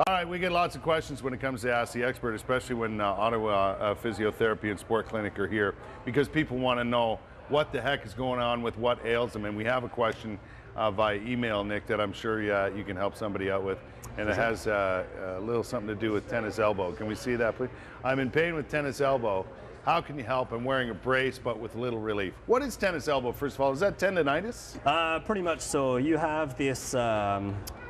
All right, we get lots of questions when it comes to Ask the Expert, especially when Ottawa Physiotherapy and Sport Clinic are here, because people want to know what the heck is going on with what ails them. And we have a question via email, Nick, that I'm sure you can help somebody out with. And it has a little something to do with tennis elbow. Can we see that, please? I'm in pain with tennis elbow. How can you help? I'm wearing a brace, but with little relief. What is tennis elbow, first of all? Is that tendonitis? Pretty much. So you have this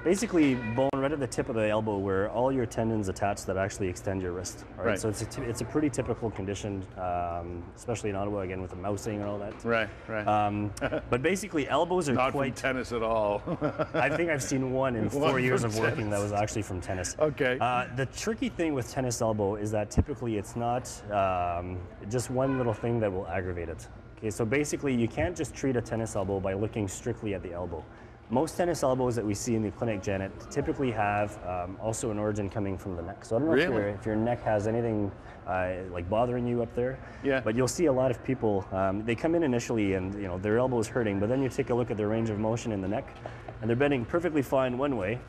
basically bone right at the tip of the elbow where all your tendons attach that actually extend your wrist. Right. So it's a pretty typical condition, especially in Ottawa, again, with the mousing and all that. Right. But basically, elbows are not quite... from tennis at all. I think I've seen one in 4 years of working that was actually from tennis. Okay. The tricky thing with tennis elbow is that typically it's not just one little thing that will aggravate it. Okay, so basically you can't just treat a tennis elbow by looking strictly at the elbow. Most tennis elbows that we see in the clinic, Janet, typically have also an origin coming from the neck. So I don't know if your neck has anything like bothering you up there. Yeah. But you'll see a lot of people, they come in initially and their elbow is hurting, but then you take a look at their range of motion in the neck, and they're bending perfectly fine one way,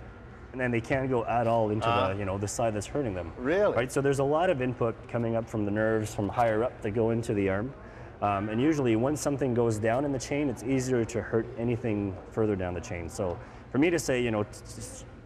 and then they can't go at all into the side that's hurting them. Really? Right. So there's a lot of input coming up from the nerves from higher up that go into the arm. And usually once something goes down in the chain, it's easier to hurt anything further down the chain. So for me to say,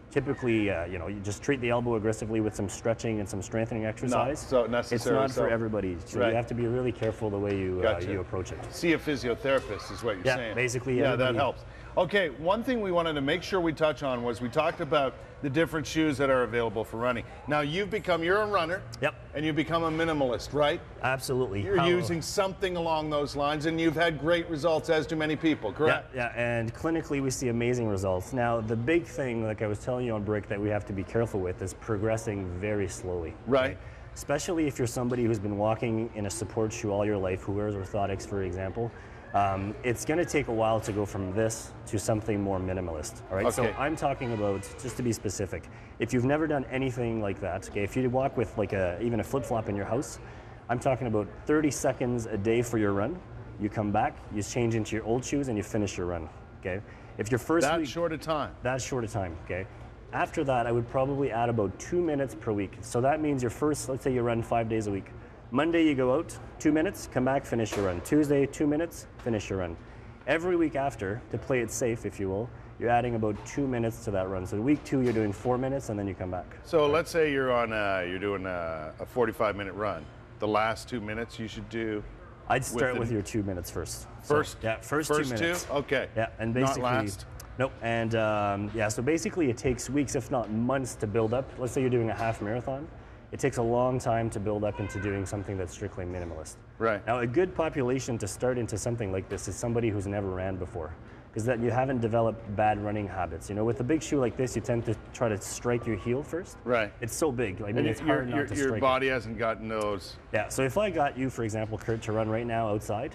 typically, you just treat the elbow aggressively with some stretching and some strengthening exercise. It's not for everybody. So you have to be really careful the way you approach it. See a physiotherapist is what you're saying. Basically. Yeah, that helps. Okay, one thing we wanted to make sure we touch on was we talked about the different shoes that are available for running. Now you're a runner. Yep. And you've become a minimalist, right? Absolutely. You're using something along those lines, and you've had great results, as do many people, correct? Yeah, and clinically we see amazing results. Now the big thing, like I was telling you on break, that we have to be careful with is progressing very slowly. Right. Okay? Especially if you're somebody who's been walking in a support shoe all your life, who wears orthotics, for example. It's going to take a while to go from this to something more minimalist. All right. Okay. So I'm talking about, just to be specific, if you've never done anything like that, okay, if you walk with like even a flip-flop in your house, I'm talking about 30 seconds a day for your run. You come back, you change into your old shoes, and you finish your run. Okay. If your first week, short a time. That's short a time. Okay. After that, I would probably add about 2 minutes per week. So that means your first, let's say you run 5 days a week. Monday you go out, 2 minutes, come back, finish your run. Tuesday, 2 minutes, finish your run. Every week after, to play it safe, if you will, you're adding about 2 minutes to that run. So week 2, you're doing 4 minutes, and then you come back. So let's say you're doing a 45-minute run. The last 2 minutes you should do. I'd start with your 2 minutes first. First 2 minutes. Two? Okay. Yeah, and basically. Not last. Nope. And so basically it takes weeks, if not months, to build up. Let's say you're doing a half marathon. It takes a long time to build up into doing something that's strictly minimalist. Right. Now, a good population to start into something like this is somebody who's never ran before, because that you haven't developed bad running habits. With a big shoe like this, you tend to try to strike your heel first. Right. It's so big. I mean, it's hard not to strike. Your body hasn't gotten those. Yeah. So if I got you, for example, Kurt, to run right now outside,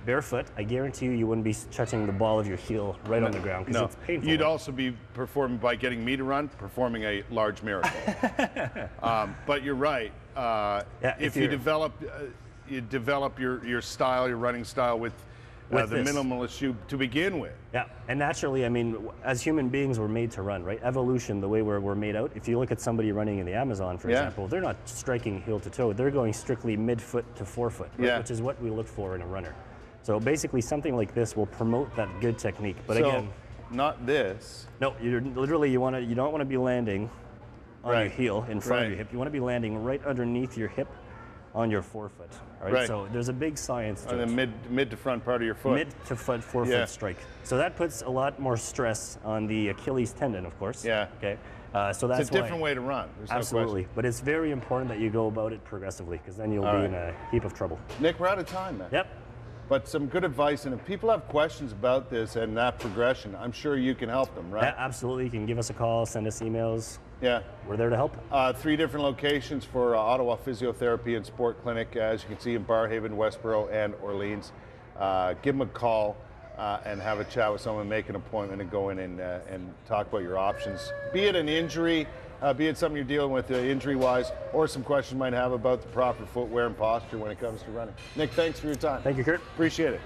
barefoot, I guarantee you wouldn't be touching the ball of your heel right on the ground, because it's painful. You'd also be performing, by getting me to run, performing a large miracle. But you're right. If you develop your style, your running style with the minimalist shoe to begin with. Yeah, and naturally, I mean, as human beings, we're made to run, right? Evolution, the way we're made out. If you look at somebody running in the Amazon, for example, they're not striking heel to toe. They're going strictly mid-foot to forefoot, right? Which is what we look for in a runner. So basically, something like this will promote that good technique. But again, not this. No, you don't want to be landing on your heel in front of your hip. You want to be landing right underneath your hip on your forefoot. All right? So there's a big science to it. The mid to front part of your foot. Mid to foot, forefoot strike. So that puts a lot more stress on the Achilles tendon, of course. Yeah. Okay. So that's it's a different way to run. Absolutely. But it's very important that you go about it progressively, because then you'll be in a heap of trouble. Nick, we're out of time, man. Yep. But some good advice, and if people have questions about this and that progression, I'm sure you can help them, right? Yeah, absolutely. You can give us a call, send us emails. Yeah. We're there to help. 3 different locations for Ottawa Physiotherapy and Sport Clinic, as you can see in Barrhaven, Westboro, and Orleans. Give them a call and have a chat with someone, make an appointment, and go in and talk about your options. Be it an injury, be it something you're dealing with injury-wise, or some questions you might have about the proper footwear and posture when it comes to running. Nick, thanks for your time. Thank you, Kurt. Appreciate it.